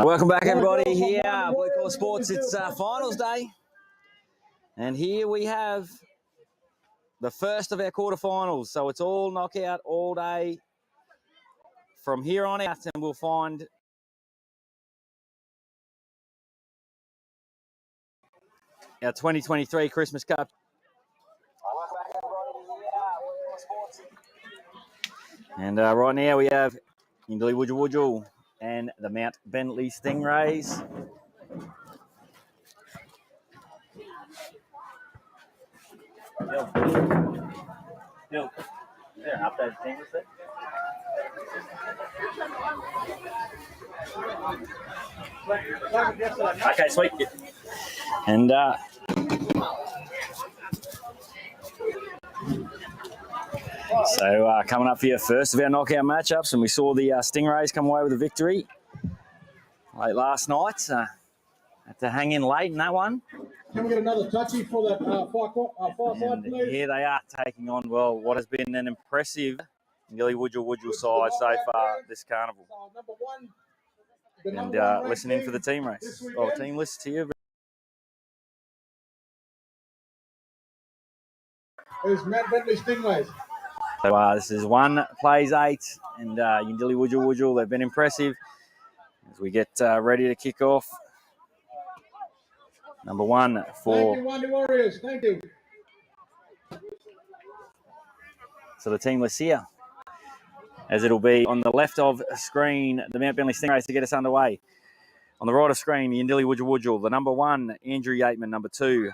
Welcome back, everybody. Here, Blue Collar Sports. It's finals day, and here we have the first of our quarterfinals. So it's all knockout all day from here on out, and we'll find our 2023 Christmas Cup. And right now we have YINDILI, WUJAL and the Mount Bentley Stingrays. Bill, is there an updated team list there? Okay, sweet. And so coming up for your first of our knockout matchups, and we saw the Stingrays come away with a victory late last night. Had to hang in late in that one. Can we get another touchy for that far side, please? Here they are taking on, well, what has been an impressive YINDILI, WUJAL side so far this carnival. And listening for the team race. Oh, team list here. It's Mount Bentley Stingrays. So this is 1 plays 8, and YINDILI, WUJAL, they've been impressive. As we get ready to kick off. Number 1 for... Thank you, Wonder Warriors. Thank you. So the team list here, as it'll be on the left of screen, the Mount Bentley Stingrays to get us underway. On the right of screen, YINDILI, WUJAL, the number 1, Andrew Yateman, number 2,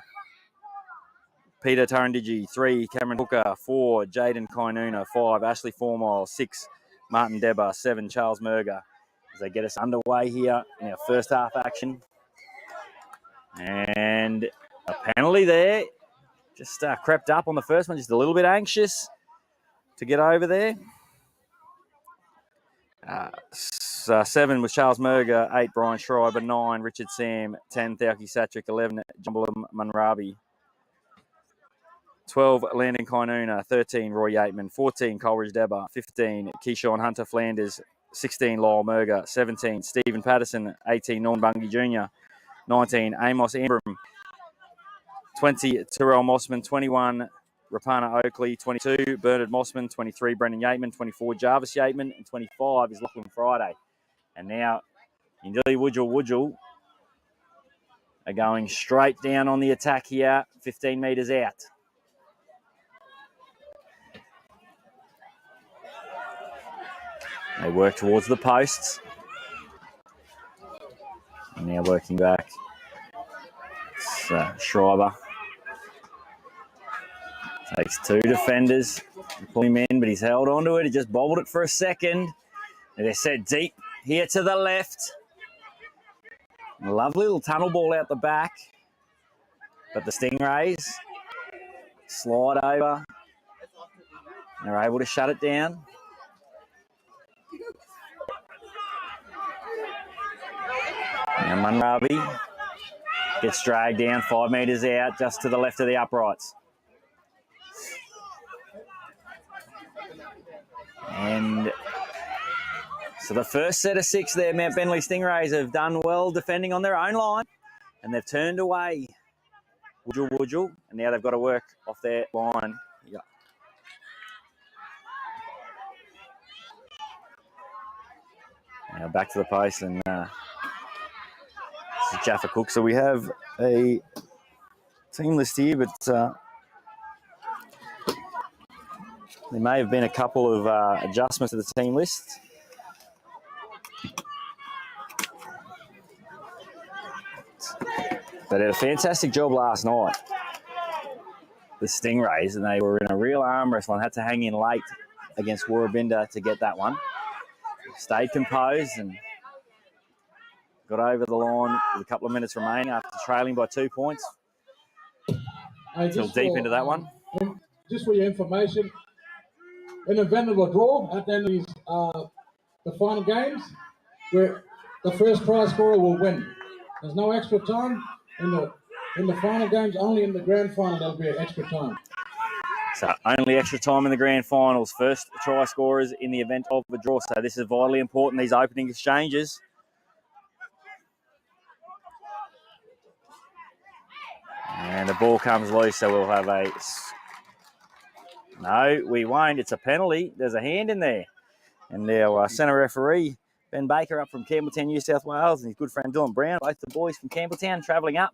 Peter Turandigi, 3, Cameron Hooker, 4, Jaden Kainuna, 5, Ashley Formile, 6, Martin Debba, 7, Charles Merger, as they get us underway here in our first half action. And a penalty there. Just crept up on the first one, just a little bit anxious to get over there. 7 was Charles Merger, 8, Brian Schreiber, 9, Richard Sam, 10, Thauki Satrick, 11, Jumbalam Munrabi, 12, Landon Kainuna, 13, Roy Yateman, 14, Coleridge Debba, 15, Keyshawn Hunter Flanders, 16, Lyle Merger, 17, Stephen Patterson, 18, Norman Bungie Jr., 19, Amos Ambram, 20, Terrell Mossman, 21, Rapana Oakley, 22, Bernard Mossman, 23, Brendan Yateman, 24, Jarvis Yateman, and 25 is Lachlan Friday. And now YINDILI, WUJAL are going straight down on the attack here, 15 metres out. They work towards the posts. And now working back. It's Schreiber. Takes 2 defenders to pull him in, but he's held onto it. He just bobbled it for a second. And they're set deep here to the left. A lovely little tunnel ball out the back. But the Stingrays slide over. They're able to shut it down. And Munrabi gets dragged down 5 metres out, just to the left of the uprights. And so the first set of 6 there, Mount Bentley Stingrays have done well defending on their own line, and they've turned away WUJAL, and now they've got to work off their line. Yeah. Now back to the post, and this is Jaffa Cook. So we have a team list here, but there may have been a couple of adjustments to the team list. They did a fantastic job last night, the Stingrays, and they were in a real arm wrestle and had to hang in late against Warrabinda to get that one. Stayed composed and got over the line with a couple of minutes remaining after trailing by 2 points. Still deep into that one. Just for your information, in the event of a draw at the end of these, the final games, where the first prize scorer will win. There's no extra time in the final games. Only in the grand final there'll be an extra time. So only extra time in the grand finals. First try scorers in the event of a draw. So this is vitally important, these opening exchanges. And the ball comes loose, so we'll have a... No, we won't. It's a penalty. There's a hand in there. And our centre referee, Ben Baker, up from Campbelltown, New South Wales, and his good friend Dylan Brown, both the boys from Campbelltown, travelling up.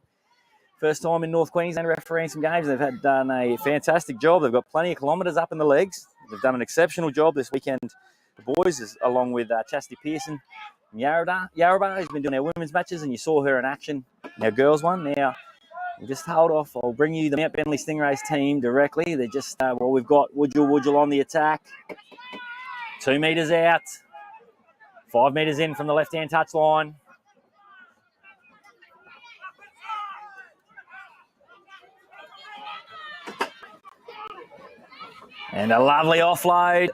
First time in North Queensland refereeing some games. They've done a fantastic job. They've got plenty of kilometres up in the legs. They've done an exceptional job this weekend. The boys, along with Chastity Pearson and Yarrabah, who's been doing our women's matches, and you saw her in action in our girls one. Now, we'll just hold off. I'll bring you the Mount Bentley Stingrays team directly. They're just, we've got WUJAL on the attack. 2 metres out. 5 metres in from the left-hand touchline. And a lovely offload.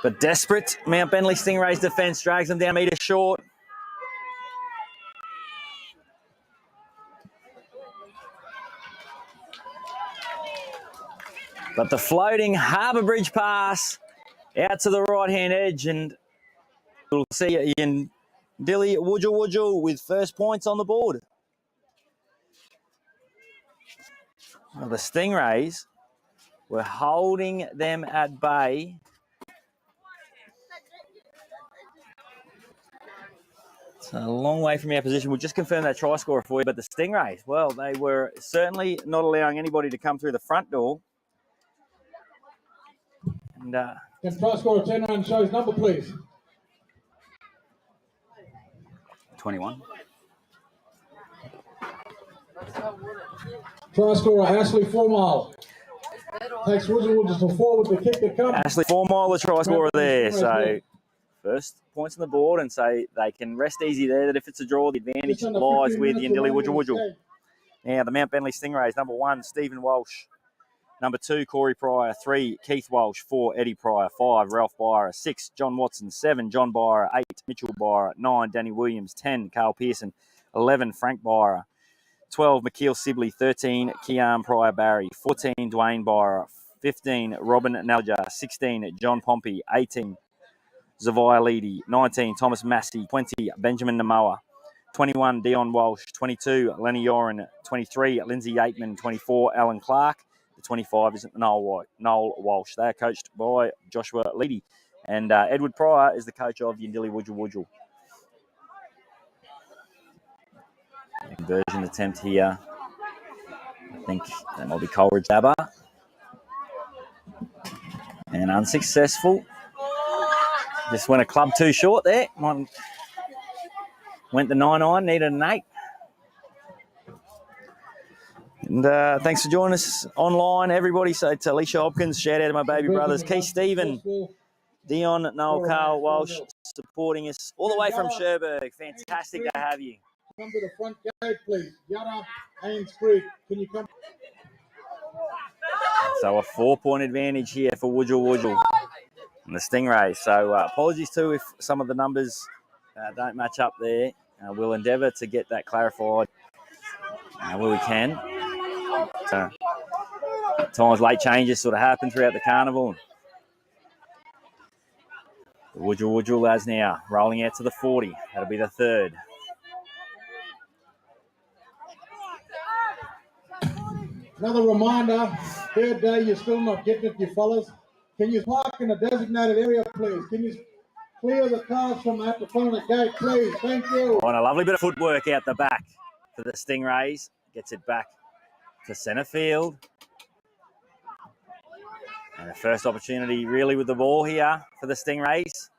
But desperate, Mount Bentley Stingrays defence drags them down a metre short. But the floating Harbour Bridge pass out to the right-hand edge, and we'll see YINDILI WUJAL with first points on the board. Well, the Stingrays were holding them at bay. It's a long way from our position. We'll just confirm that try scorer for you. But the Stingrays, well, they were certainly not allowing anybody to come through the front door. And can try scorer turn around and show his number, please? 21. Try scorer Ashley 4 Mile. Takes Woodel just forward to kick the cup. Ashley 4 Mile, the try scorer there. So first points on the board, and so they can rest easy there, that if it's a draw, the advantage lies with YINDILI WUJAL. Now the Mount Bentley Stingrays, number 1, Stephen Walsh. Number 2, Corey Pryor. 3, Keith Walsh. 4, Eddie Pryor. 5, Ralph Byer. 6, John Watson. 7, John Byer. 8, Mitchell Byer. 9, Danny Williams. 10, Carl Pearson. 11, Frank Byer. 12, McKeel Sibley. 13, Kearn Pryor Barry. 14, Dwayne Byer. 15, Robin Nalja. 16, John Pompey. 18, Zavia Leedy. 19, Thomas Massey. 20, Benjamin Namoa. 21, Dion Walsh. 22, Lenny Yoren. 23, Lindsay Yateman. 24, Alan Clark. The 25 is Noel Walsh. They are coached by Joshua Leedy. And Edward Pryor is the coach of YINDILI WUJAL. Conversion attempt here. I think that might be Coleridge Dabba. And unsuccessful. Just went a club too short there. Went the 9-9, needed an 8. And thanks for joining us online, everybody. So it's Alicia Hopkins, shout out to my baby brothers, Keith Stephen, Dion, Noel, Carl Walsh, supporting us all the way from Cherbourg. Fantastic to have you. Come to the front gate, please. Yada, Haynes Creek, can you come? So a 4-point advantage here for WUJAL and the Stingrays. So apologies too if some of the numbers don't match up there. We'll endeavour to get that clarified where we can. So, at times late changes sort of happen throughout the carnival. The WUJAL lads now rolling out to the 40. That'll be the third. Another reminder, third day, you're still not getting it, you fellas. Can you park in a designated area, please? Can you clear the cars from at the front of the gate, please? Thank you. Oh, and a lovely bit of footwork out the back for the Stingrays. Gets it back to centre field. And the first opportunity really with the ball here for the Stingrays.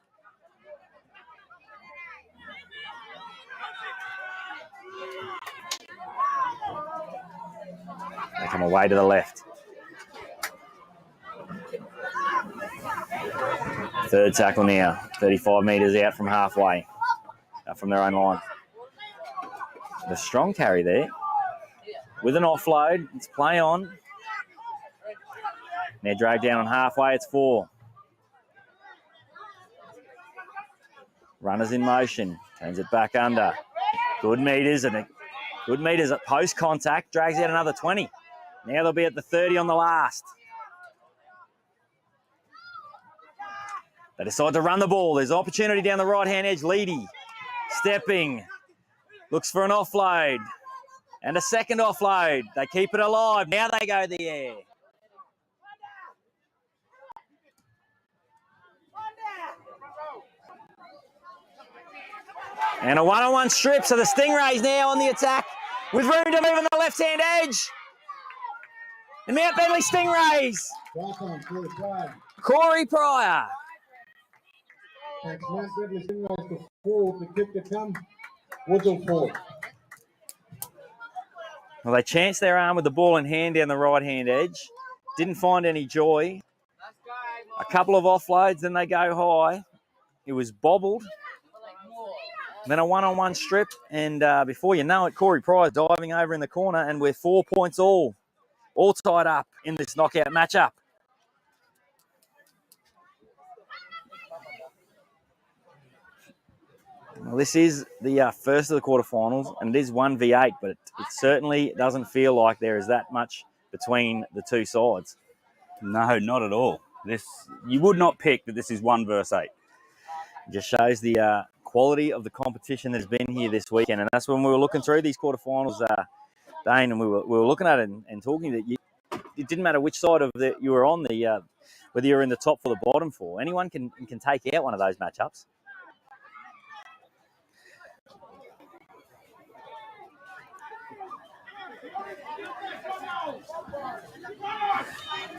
They come away to the left. Third tackle now, 35 metres out from halfway, from their own line. The strong carry there. With an offload, it's play on. Now dragged down on halfway, it's 4. Runners in motion, turns it back under. Good metres at post contact, drags out another 20. Now they'll be at the 30 on the last. They decide to run the ball. There's opportunity down the right-hand edge. Leedy stepping, looks for an offload. And a second offload. They keep it alive. Now they go the air. And a one-on-one strip. So the Stingrays now on the attack with room to move on the left-hand edge. The Mount Bentley Stingrays. Corey Pryor. Thanks, Mount Bentley Stingrays to 4 to kick to come. Woodel 4. Well, they chanced their arm with the ball in hand down the right-hand edge. Didn't find any joy. A couple of offloads, then they go high. It was bobbled. Then a one-on-one strip, and before you know it, Corey Pryor diving over in the corner, and we're 4 points all tied up in this knockout matchup. Well, this is the first of the quarterfinals, and it is 1v8, but it certainly doesn't feel like there is that much between the two sides. No, not at all. You would not pick that this is 1 versus 8. It just shows the quality of the competition that's been here this weekend, and that's when we were looking through these quarterfinals, Dane, and we were looking at it and talking that it didn't matter which side of you were on, whether you're in the top or the bottom four. Anyone can take out one of those matchups.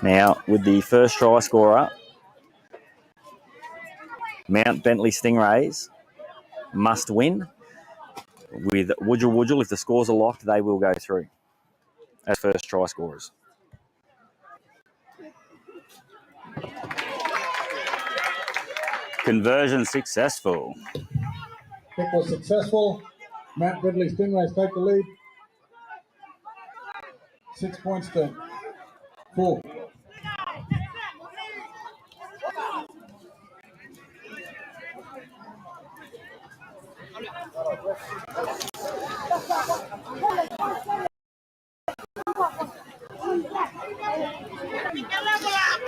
Now, with the first try scorer, Mount Bentley Stingrays must win. With WUJAL, if the scores are locked, they will go through as first try scorers. Conversion successful. Kick was successful. Mount Bentley Stingrays take the lead. 6 points to 4.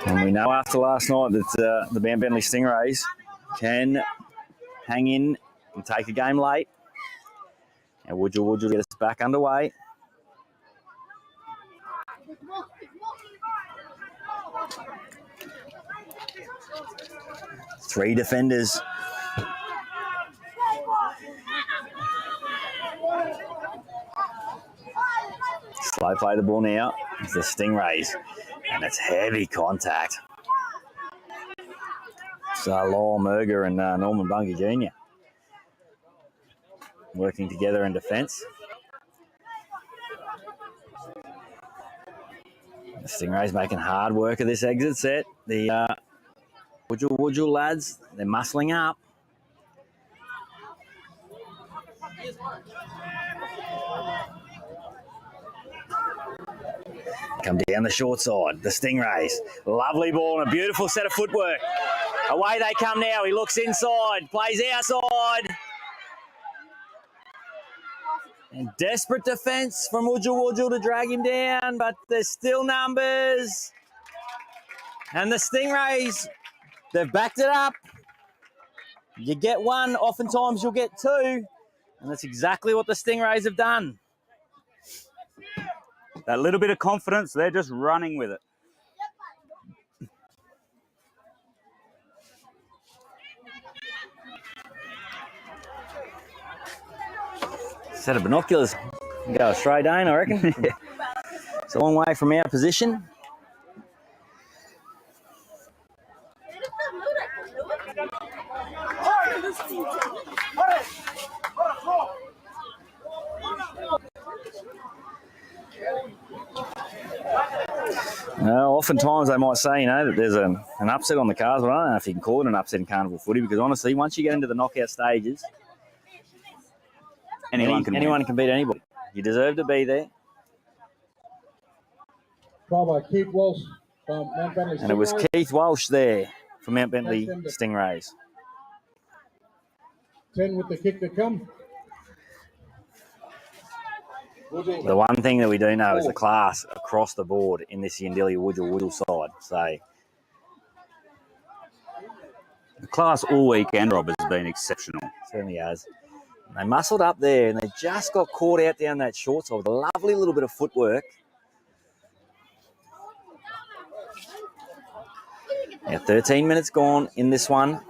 And we know after last night that the Mount Bentley Stingrays can hang in and take a game late. And WUJAL get us back underway. Three defenders. Slow play the ball now. It's the Stingrays. And it's heavy contact. So Lyle Merger and Norman Bungie Jr. working together in defence. The Stingrays making hard work of this exit set. The WUJAL lads, they're muscling up. Come down the short side, the Stingrays. Lovely ball and a beautiful set of footwork. Away they come now. He looks inside, plays outside. And desperate defence from WUJAL to drag him down, but there's still numbers. And the Stingrays, they've backed it up. You get one, oftentimes you'll get two. And that's exactly what the Stingrays have done. That little bit of confidence, they're just running with it. Set of binoculars. Go straight Dane, I reckon. It's a long way from our position. Oftentimes they might say, that there's an upset on the cards, but I don't know if you can call it an upset in carnival footy, because honestly, once you get into the knockout stages, anyone can beat anybody. You deserve to be there. Try by Keith Walsh from Mount Bentley Stingrays. And it was Keith Walsh there for Mount Bentley Stingrays. 10 with the kick to come. The one thing that we do know is the class across the board in this YINDILI WUJAL side. So the class all weekend, Rob, has been exceptional. Certainly has. They muscled up there and they just got caught out down that short side with a lovely little bit of footwork. Now 13 minutes gone in this one.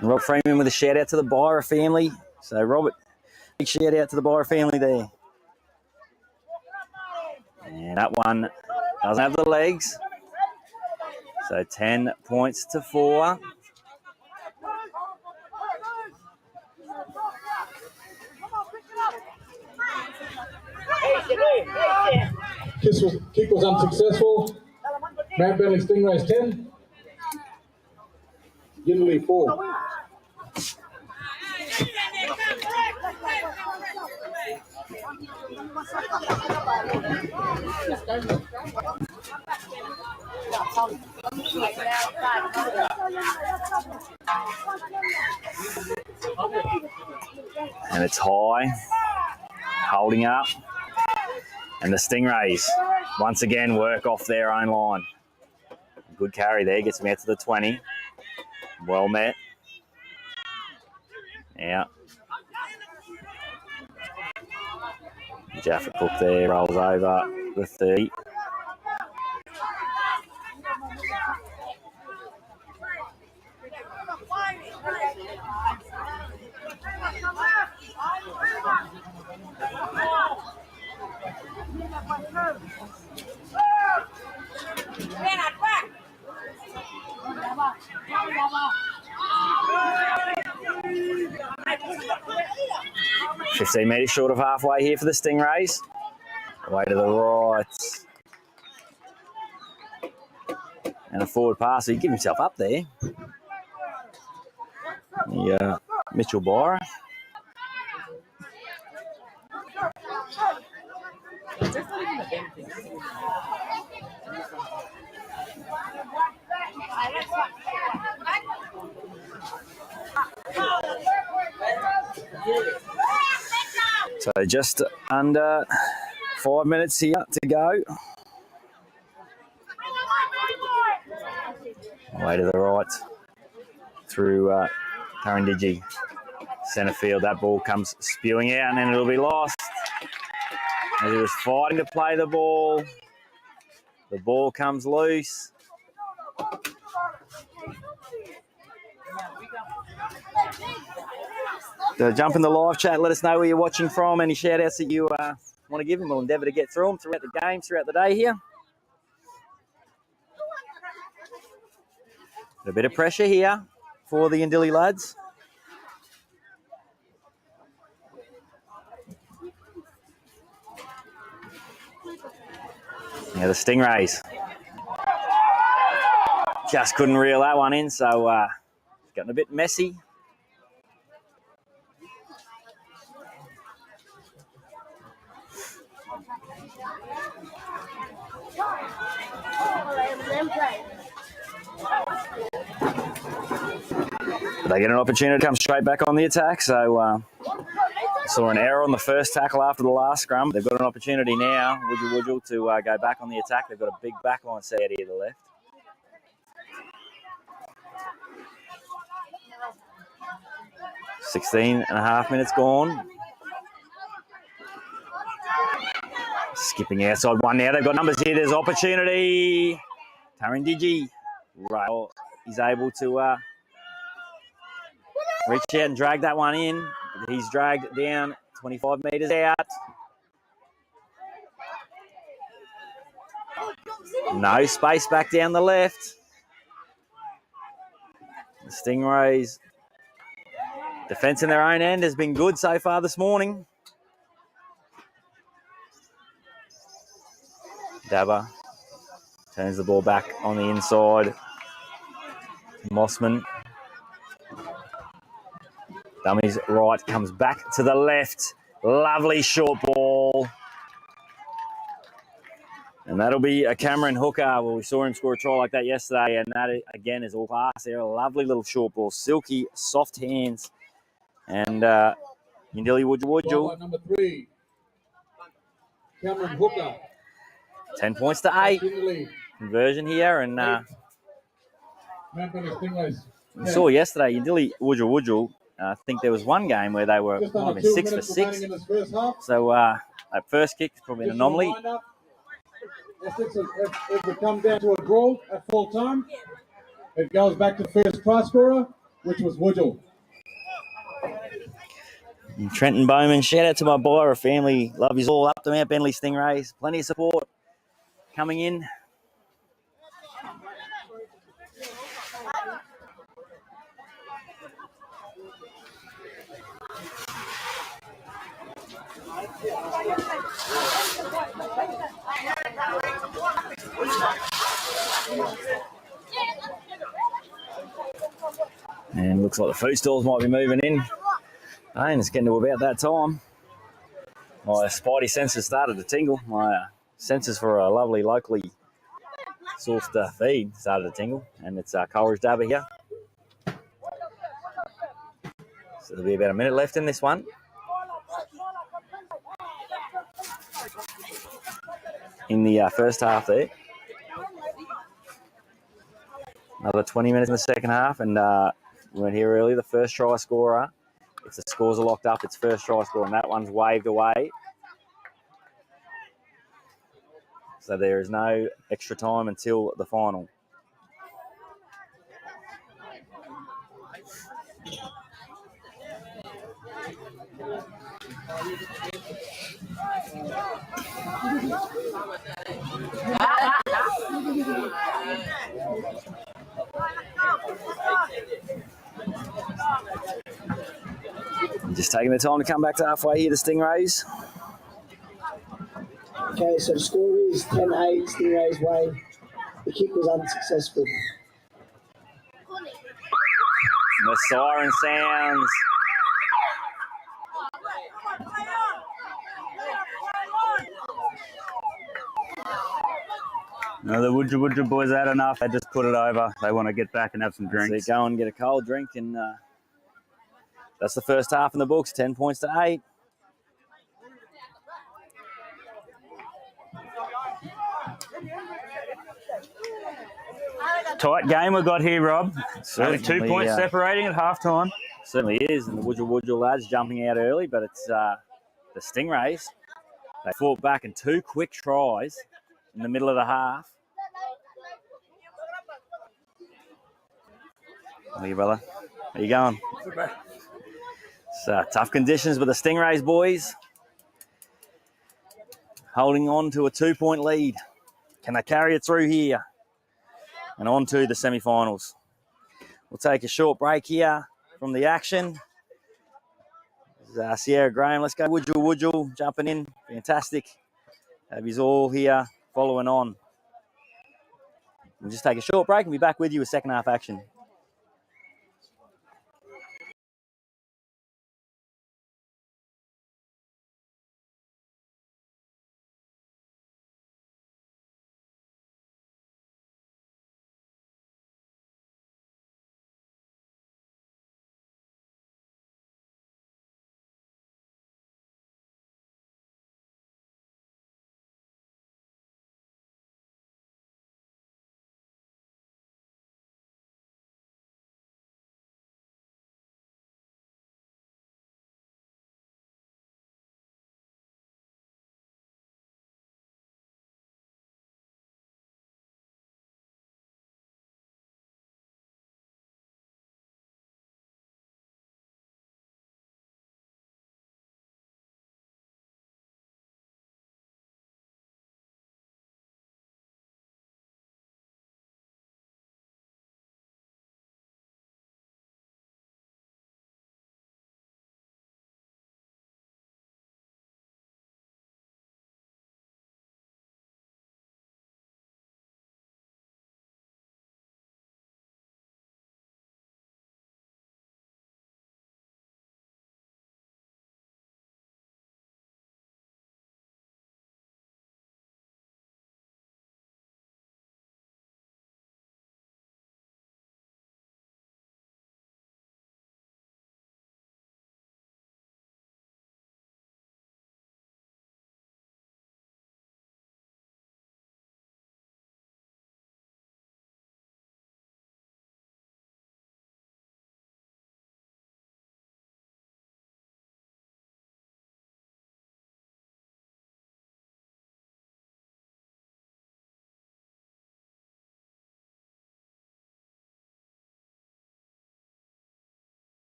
And Rob Freeman with a shout out to the Byra family. So Robert, big shout out to the Byra family there. And that one doesn't have the legs. So 10 points to 4. Kick was unsuccessful. Mount Bentley Stingrays 10. YINDILI 4. And it's high, holding up. And the Stingrays, once again, work off their own line. Good carry there, gets them out to the 20. Well met. Yeah. Jaffa Cook there, rolls over the 30. $15 metres short of halfway here for the Stingrays. Away to the right. And a forward pass. So he give himself up there. Yeah, Mitchell Byra. So just under 5 minutes here to go. Way to the right through Tarindigi. Centre field, that ball comes spewing out and then it'll be lost. As he was fighting to play the ball comes loose. So jump in the live chat, let us know where you're watching from, any shout outs that you want to give them. We'll endeavour to get through them throughout the game, throughout the day here. A bit of pressure here for the YINDILI lads. Now the Stingrays just couldn't reel that one in, so it's getting a bit messy. But they get an opportunity to come straight back on the attack, so saw an error on the first tackle after the last scrum. They've got an opportunity now, WUJAL, to go back on the attack. They've got a big backline set out here to the left. .5 minutes gone. Skipping outside one now. They've got numbers here. There's opportunity. Tarindigi. Rail is able to reach out and drag that one in. He's dragged down 25 metres out. No space back down the left. The Stingrays' defence in their own end has been good so far this morning. Dabba turns the ball back on the inside. Mossman. Dummies right, comes back to the left. Lovely short ball. And that'll be a Cameron Hooker. Well, we saw him score a try like that yesterday, and that, again, is all class there. A lovely little short ball. Silky, soft hands. And YINDILI WUJAL. Number 3, Cameron Hooker. 10 points to 8. Conversion here, and Mount Bentley Stingrays We saw yesterday, Yindili, WUJAL. I think there was one game where they were Just might under have been 2 6 for minutes 6. remaining in this first half. So that first kick is probably an Just a anomaly. reminder, if it comes down to a draw at full time, it goes back to the first try scorer, which was Woodel. And Trenton Bowman, shout out to my Byra family. Love you all up to Mount Bentley Stingrays. Plenty of support coming in. And looks like the food stalls might be moving in. And it's getting to about that time. My spidey senses started to tingle. My senses for a lovely locally sourced feed started to tingle. And it's Coleridge Derby here. So there'll be about a minute left in this one. In the first half there. Another 20 minutes in the second half. And we went here earlier, the first try scorer. If the scores are locked up, it's first try scorer, and that one's waved away. So there is no extra time until the final. Just taking the time to come back to halfway here, the Stingrays. Okay, so the score is 10-8, Stingrays way. The kick was unsuccessful. And the siren sounds. No, the WUJAL boys had enough. They just put it over. They want to get back and have some drinks. So go and get a cold drink, and that's the first half in the books, 10 points to 8. Tight game we got here, Rob. Only 2 Certainly, points separating at half time. Certainly is, and the WUJAL lads jumping out early, but it's the Stingrays. They fought back in 2 quick tries in the middle of the half. How are you, brother? How you going? It's tough conditions, but the Stingrays boys holding on to a 2-point lead. Can they carry it through here? And on to the semi-finals. We'll take a short break here from the action. Sierra Graham, let's go. WUJAL jumping in. Fantastic. Have you all here following on. We'll just take a short break and be back with you with second half action.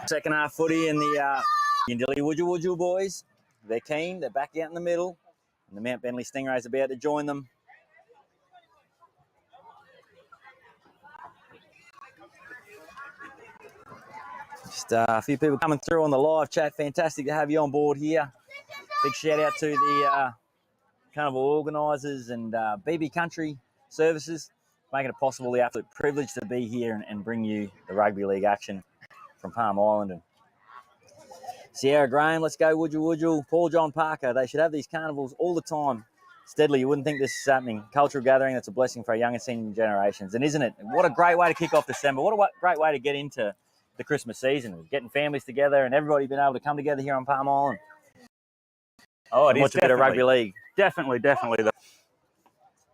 Second half footy in the YINDILI WUJAL boys. They're keen. They're back out in the middle. And the Mount Bentley Stingrays are about to join them. Just a few people coming through on the live chat. Fantastic to have you on board here. Big shout out to the carnival organisers and BB Country Services, making it possible, the absolute privilege to be here and bring you the rugby league action from Palm Island. And Sierra Graham, let's go WUJAL. Paul John Parker, they should have these carnivals all the time. Steadily, you wouldn't think this is happening. Cultural gathering, that's a blessing for our young and senior generations. And isn't it? What a great way to kick off December. What a great way to get into the Christmas season. Getting families together and everybody being able to come together here on Palm Island. Oh, it is watch a bit of rugby league. Definitely.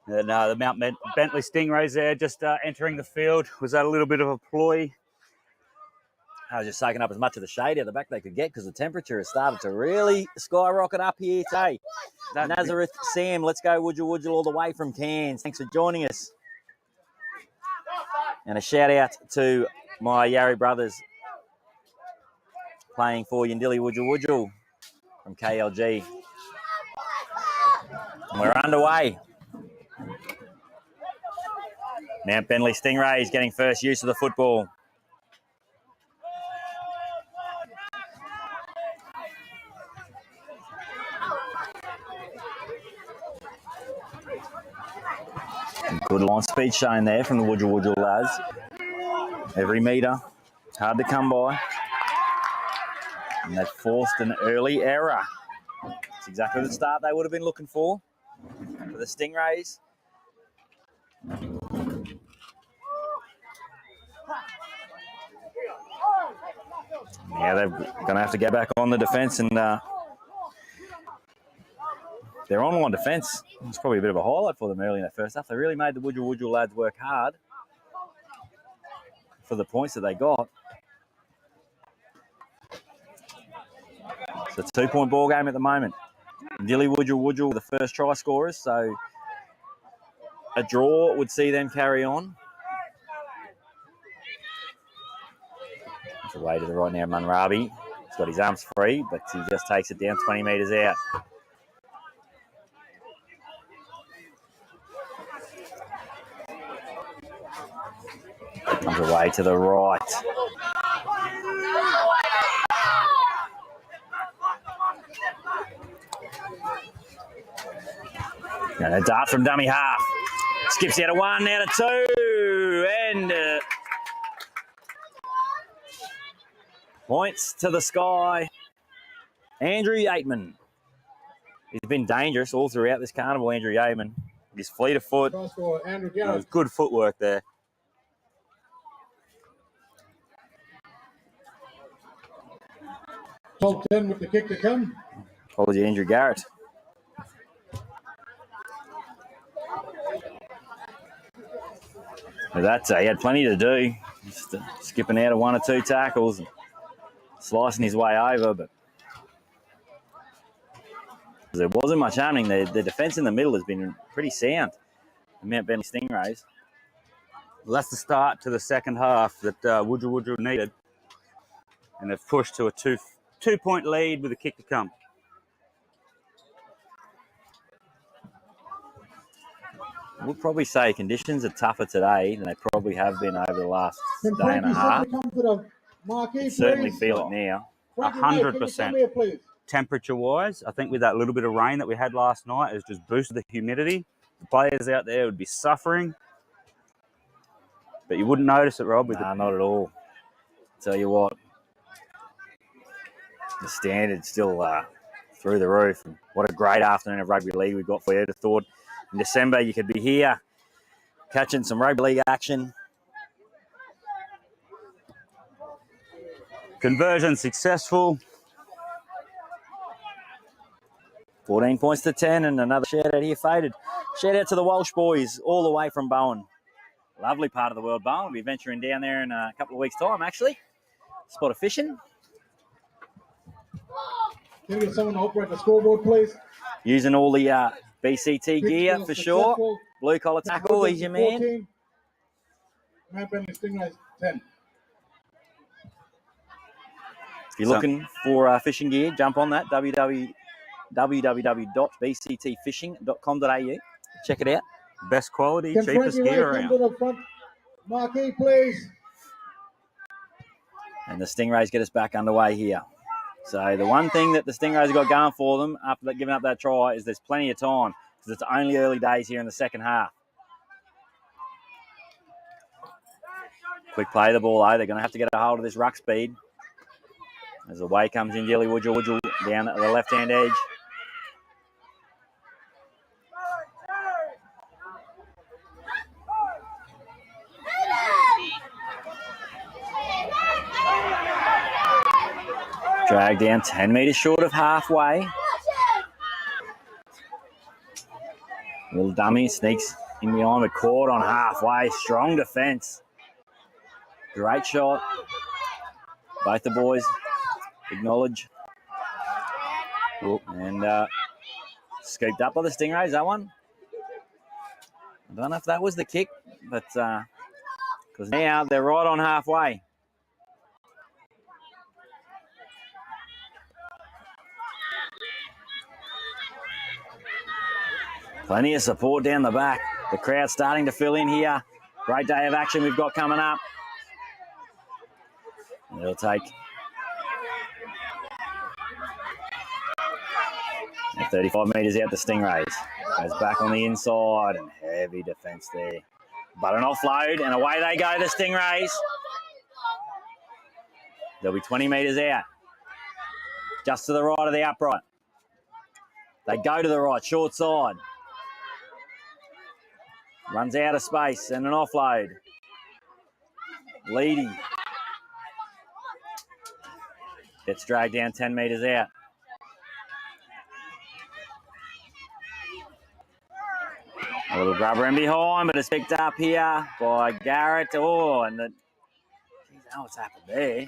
And the Mount Bentley Stingrays there just entering the field. Was that a little bit of a ploy? I was just soaking up as much of the shade out the back they could get because the temperature has started to really skyrocket up here today. Nazareth Sam, let's go WUJAL all the way from Cairns. Thanks for joining us. And a shout out to my Yarry brothers playing for YINDILI WUJAL from KLG. And we're underway. Mount Bentley Stingrays getting first use of the football. Good line speed shown there from the WUJAL lads. Every metre, hard to come by. And they've forced an early error. It's exactly the start they would have been looking for the Stingrays. Yeah, they're going to have to get back on the defence, and their on-line defence was probably a bit of a highlight for them early in the first half. They really made the WUJAL lads work hard for the points that they got. It's a 2-point ball game at the moment. YINDILI WUJAL the first try scorers, so a draw would see them carry on. It's away to the right now, Munrabi. He's got his arms free, but he just takes it down 20 metres out. Comes away to the right. And a dart from dummy half. Skips out of 1, out of 2. And points to the sky. Andrew Yateman. He's been dangerous all throughout this carnival, Andrew Yateman. His fleet of foot. Good footwork there. Top 10 with the kick to come. Apology, Andrew Garrett. But that's he had plenty to do. Just skipping out of 1 or 2 tackles, and slicing his way over, but there wasn't much happening. The defence in the middle has been pretty sound. The Mount Bentley Stingrays. Well, that's the start to the second half that WUJAL needed, and they've pushed to a two-point lead with a kick to come. We'll probably say conditions are tougher today than they probably have been over the last day and a half. Certainly feel it now. 100%. Temperature-wise, I think with that little bit of rain that we had last night, has just boosted the humidity. The players out there would be suffering, but you wouldn't notice it, Rob. Nah, not at all. Tell you what, the standard's still through the roof. And what a great afternoon of rugby league we've got for you. I thought in December you could be here catching some rugby league action. Conversion successful. 14 points to 10, and another shout out here faded. Shout out to the Walsh boys all the way from Bowen. Lovely part of the world, Bowen. We'll be venturing down there in a couple of weeks' time, actually. Spot of fishing. Can we get someone to operate the scoreboard, please? Using all the BCT gear for sure. Blue collar tackle, he's your man. Mount Bentley Stingrays 10. you're looking for fishing gear, jump on that, www.bctfishing.com.au. Check it out. Best quality, Can cheapest Frankie gear Ray come around. to the front marquee, please? And the Stingrays get us back underway here. So the one thing that the Stingrays have got going for them after giving up that try is there's plenty of time because it's only early days here in the second half. Quick play of the ball, though. They're going to have to get a hold of this ruck speed. As away comes YINDILI, WUJAL down at the left-hand edge. Drag down 10 metres short of halfway. Little dummy sneaks in behind, but caught on halfway. Strong defence. Great shot. Both the boys acknowledge. And scooped up by the Stingrays, that one. I don't know if that was the kick, but because now they're right on halfway. Plenty of support down the back. The crowd's starting to fill in here. Great day of action we've got coming up. It'll take 35 metres out the Stingrays. Goes back on the inside and heavy defence there. But an offload and away they go, the Stingrays. They'll be 20 metres out. Just to the right of the upright. They go to the right, short side. Runs out of space and an offload. Leading. Gets dragged down 10 metres out. A little grubber in behind, but it's picked up here by Garrett. Oh, and geez, I don't know what's happened there.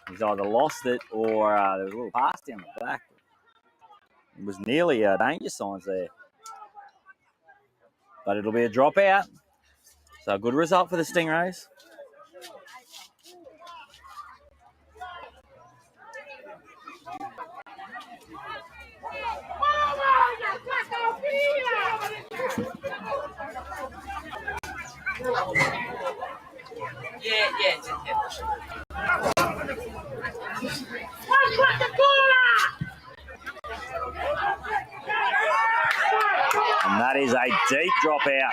He's either lost it or there was a little pass down the back. It was nearly danger signs there. But it'll be a dropout. So a good result for the Stingrays. And that is a deep dropout.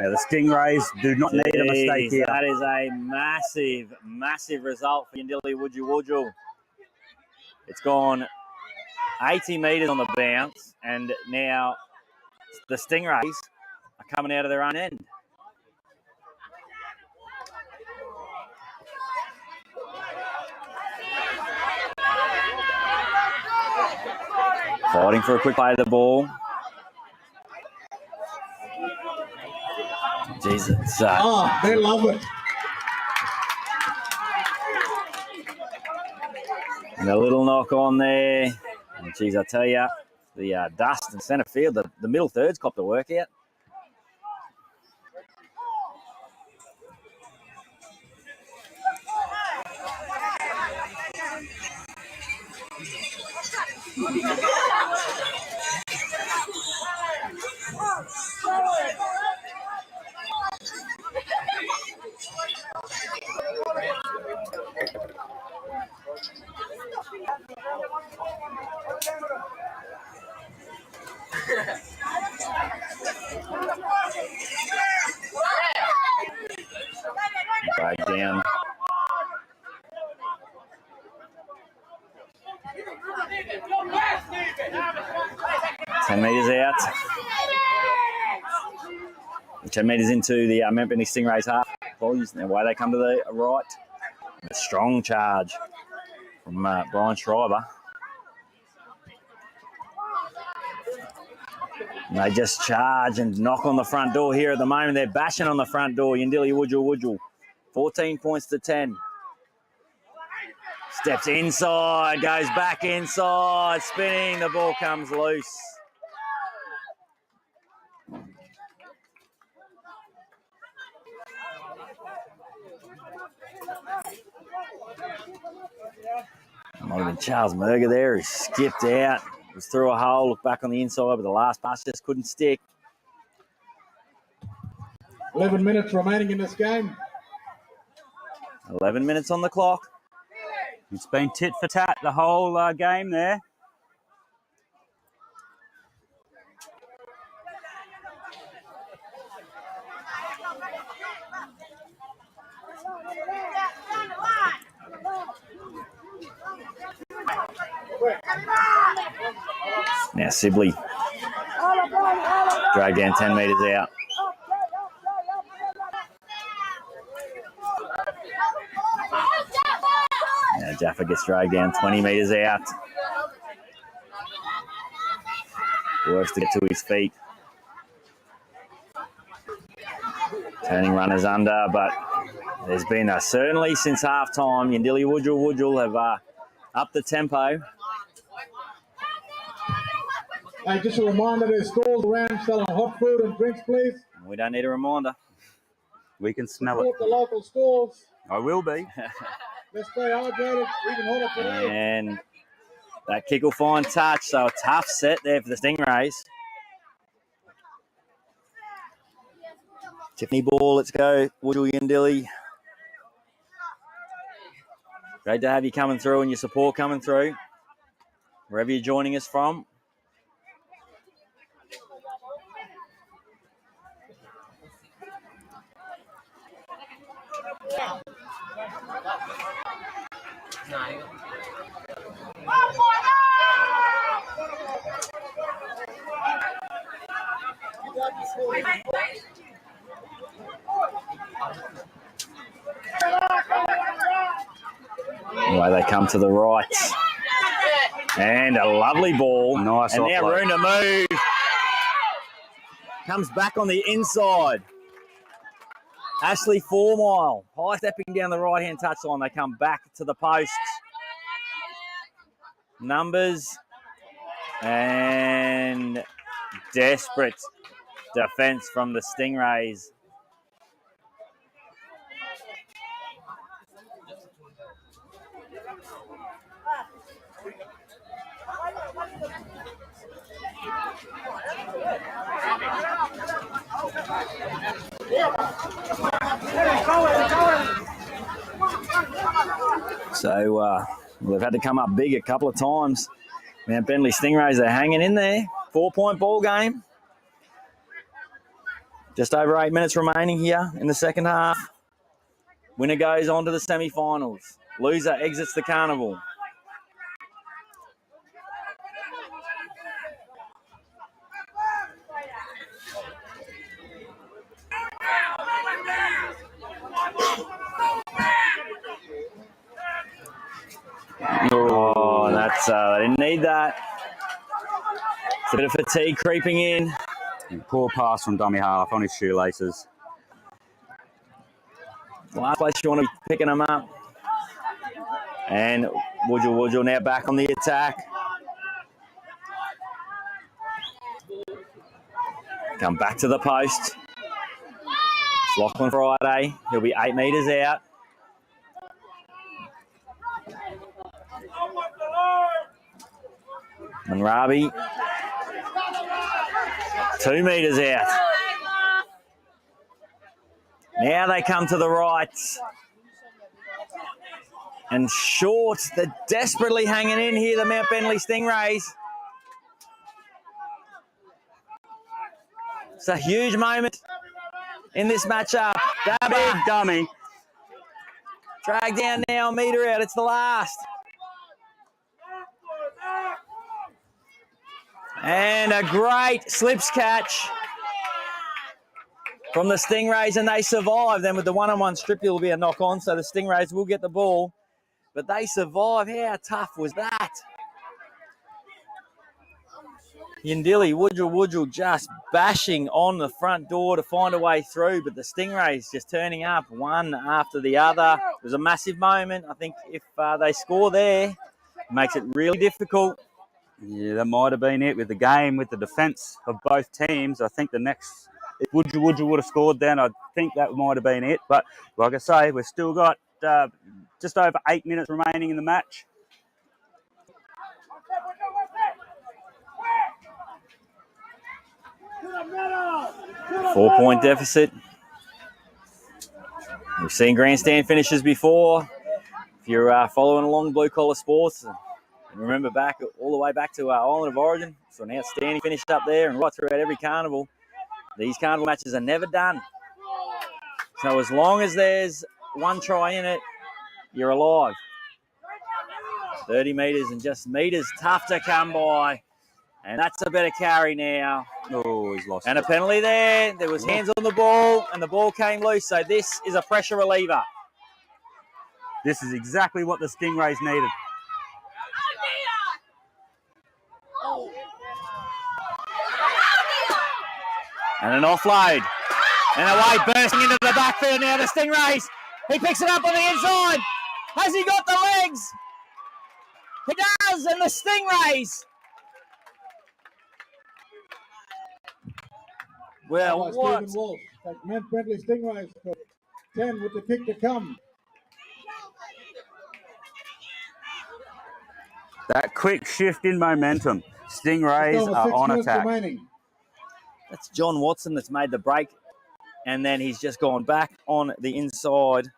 Yeah, the Stingrays do not need a mistake here. That is a massive, massive result for YINDILI WUJAL. It's gone 80 metres on the bounce, and now the Stingrays are coming out of their own end. Fighting for a quick play of the ball. Jesus. Oh, they love it. And a little knock on there. And geez, I tell you, the dust in centre field, the middle third's copped a workout. Right down. Ten metres out. 10 metres into the Mount Bentley Stingrays half. Apologies. Now away they come to the right. A strong charge from Brian Schreiber. And they just charge and knock on the front door here at the moment. They're bashing on the front door. YINDILI WUJAL. 14 points to 10. Steps inside, goes back inside, spinning. The ball comes loose. Might have been Charles Merger there, who skipped out, was through a hole, looked back on the inside, but the last pass just couldn't stick. 11 minutes remaining in this game. 11 minutes on the clock. It's been tit for tat the whole game there. Now Sibley dragged down 10 metres out. Now Jaffa gets dragged down 20 metres out. Works to get to his feet. Turning runners under, but there's been certainly since half-time, Yindili WUJAL have upped the tempo. Hey, just a reminder, there's stalls around selling hot food and drinks, please. We don't need a reminder. We can smell it. Support the local stalls. I will be. Let's stay hydrated, even hotter today. And that kick will find touch, so a tough set there for the Stingrays. Tiffany ball, let's go. WUJAL Yindili. Great to have you coming through and your support coming through, wherever you're joining us from. Anyway, they come to the right. And a lovely ball. Nice. And now room to move. Comes back on the inside. Ashley 4 Mile. High stepping down the right-hand touchline. They come back to the posts. Numbers. And desperate defense from the Stingrays. So they've had to come up big a couple of times. Mount Bentley Stingrays are hanging in there. 4-point ball game. Just over 8 minutes remaining here in the second half. Winner goes on to the semi-finals. Loser exits the carnival. Oh, that's I didn't need that. It's a bit of fatigue creeping in. Poor pass from dummy half on his shoelaces. Last place you want to be picking them up. And WUJAL now back on the attack. Come back to the post. It's Lachlan Friday. He'll be 8 metres out. And Rabi, 2 metres out. Now they come to the right. And short, they're desperately hanging in here, the Mount Bentley Stingrays. It's a huge moment in this matchup. Big dummy. Drag down now, a metre out. It's the last. And a great slips catch from the Stingrays, and they survive. Then with the one-on-one strip, it will be a knock-on, so the Stingrays will get the ball. But they survive. How tough was that? Yindili, WUJAL just bashing on the front door to find a way through, but the Stingrays just turning up one after the other. It was a massive moment. I think if they score there, it makes it really difficult. Yeah, that might have been it with the game, with the defence of both teams. I think the next, if WUJAL would have scored then, I think that might have been it. But like I say, we've still got just over 8 minutes remaining in the match. Four-point deficit. We've seen grandstand finishes before. If you're following along Blue Collar Sports, and remember back all the way back to our Island of Origin, so an outstanding finish up there and right throughout every carnival. These carnival matches are never done. So as long as there's one try in it, you're alive. 30 metres and just metres tough to come by. And that's a better carry now. Oh, he's lost. And a penalty there. There was hands on the ball and the ball came loose. So this is a pressure reliever. This is exactly what the Stingrays needed. And an offload. And away, bursting into the backfield now, the Stingrays. He picks it up on the inside. Has he got the legs? He does, and the Stingrays. Well, what? Walsh. Bentley Stingrays got 10 with the kick to come. That quick shift in momentum. Stingrays are on attack. Remaining. That's John Watson that's made the break. And then he's just gone back on the inside.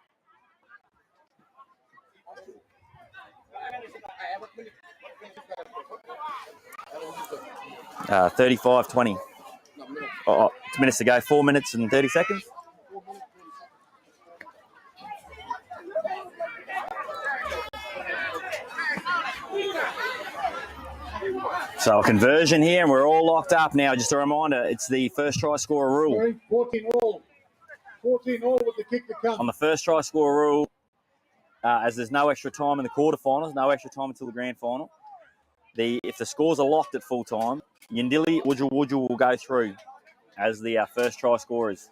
Uh, 35-20. Oh, it's minutes to go. 4 minutes and 30 seconds. So a conversion here, and we're all locked up now. Just a reminder, it's the first try scorer rule. 14 all. 14 all with the kick to come. On the first try scorer rule, as there's no extra time in the quarterfinals, no extra time until the grand final, if the scores are locked at full time, YINDILI, WUJAL will go through as the first try scorers.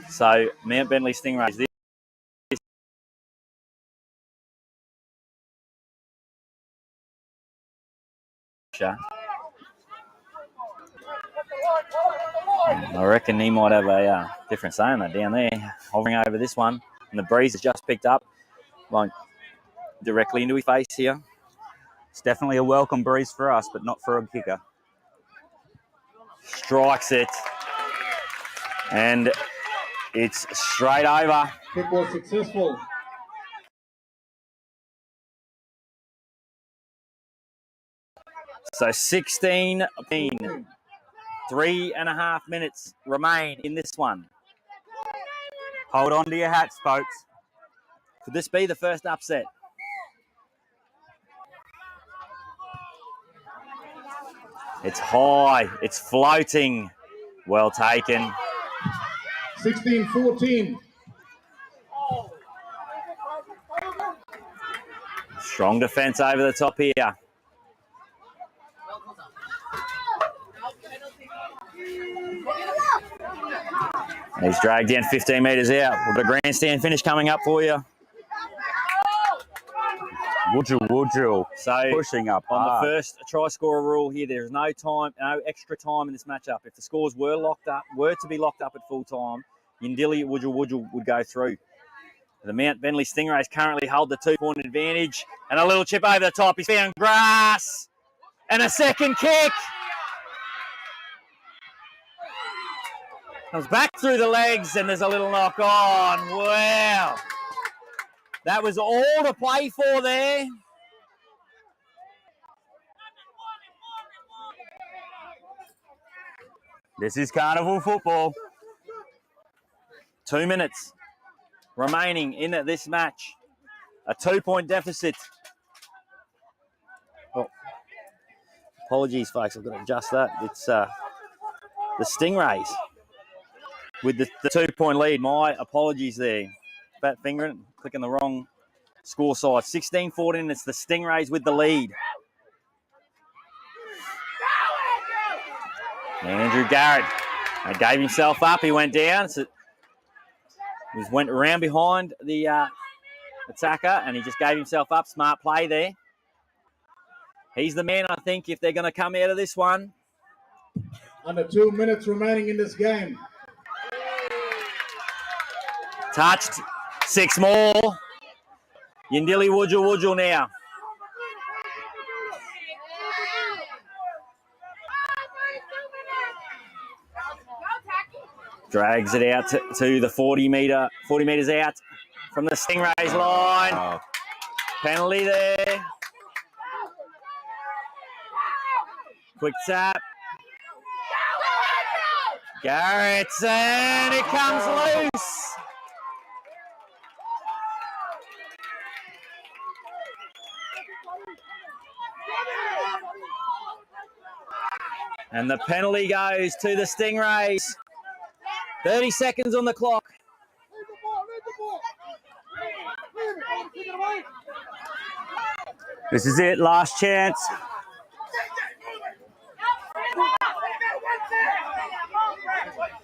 So Mount Bentley Stingrays, I reckon he might have a different say on that down there, hovering over this one. And the breeze has just picked up. Won't directly into his face here. It's definitely a welcome breeze for us, but not for a kicker. Strikes it. And it's straight over. Kick was successful. So 16, 3.5 minutes remain in this one. Hold on to your hats, folks. Could this be the first upset? It's high. It's floating. Well taken. 16-14. Strong defence over the top here. He's dragged down 15 metres out. We've got a grandstand finish coming up for you. WUJAL. So pushing up on hard. the first try scorer rule here, there's no time, no extra time in this matchup. If the scores were to be locked up at full time, YINDILI, WUJAL would go through. The Mount Bentley Stingrays currently hold the 2-point advantage, and a little chip over the top. He's found grass, and a second kick. Comes back through the legs, and there's a little knock on. Wow. That was all to play for there. This is carnival football. 2 minutes remaining in this match. A 2-point deficit. Oh, apologies, folks. I've got to adjust that. It's the Stingrays with the 2-point lead. My apologies there. Fat fingering, clicking the wrong score side. 16-14, it's the Stingrays with the lead. Andrew Garrett gave himself up. He went down. So he went around behind the attacker, and he just gave himself up. Smart play there. He's the man, I think, if they're going to come out of this one. Under 2 minutes remaining in this game. Touched. 6 more. YINDILI WUJAL now. Drags it out to the 40 metres out from the Stingrays line. Oh. Penalty there. Quick tap. Garrett's, and it comes loose. And the penalty goes to the Stingrays. 30 seconds on the clock. This is it, last chance.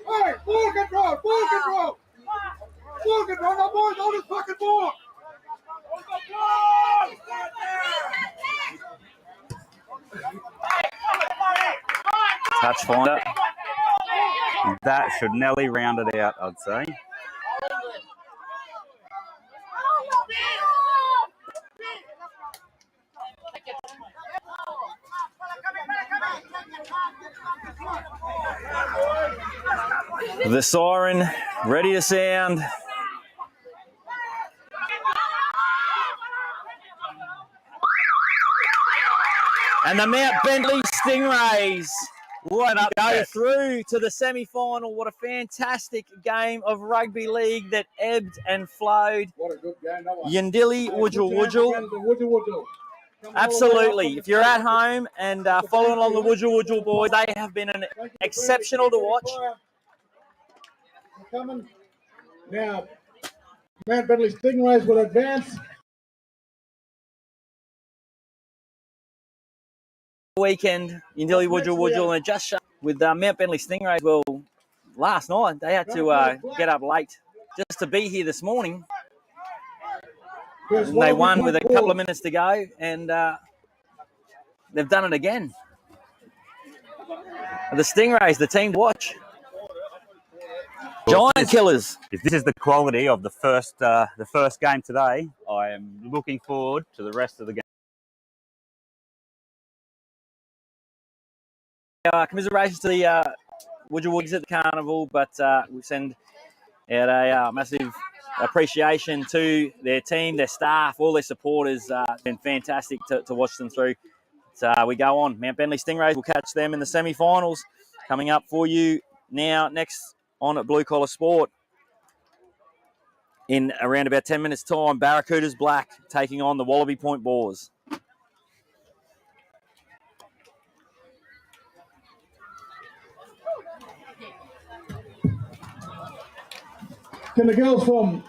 Hey, ball control, ball control. Ball control, no boys on this fucking ball. Touch finder. That should nearly round it out, I'd say. The siren ready to sound. And the Mount Bentley Stingrays go through to the semi-final. What a fantastic game of rugby league that ebbed and flowed. What a good game that was. YINDILI WUJAL. Absolutely. If you're at home and following along the WUJAL boys, they have been exceptional to watch. Coming. Now, Mount Bentley Stingrays will advance. Weekend, YINDILI WUJAL, and just with Mount Bentley Stingrays. Well, last night they had to get up late just to be here this morning. And they won with a couple of minutes to go, and they've done it again. The Stingrays, the team to watch. Giant killers. If this is the quality of the first game today, I am looking forward to the rest of the game. Commiserations to the WUJAL at the carnival, but we send out a massive appreciation to their team, their staff, all their supporters. It's been fantastic to watch them through. So we go on. Mount Bentley Stingrays, we'll catch them in the semi-finals. Coming up for you now, next on at Blue Collar Sport. In around about 10 minutes' time, Barracudas Black taking on the Wallaby Point Boars. Can the girls from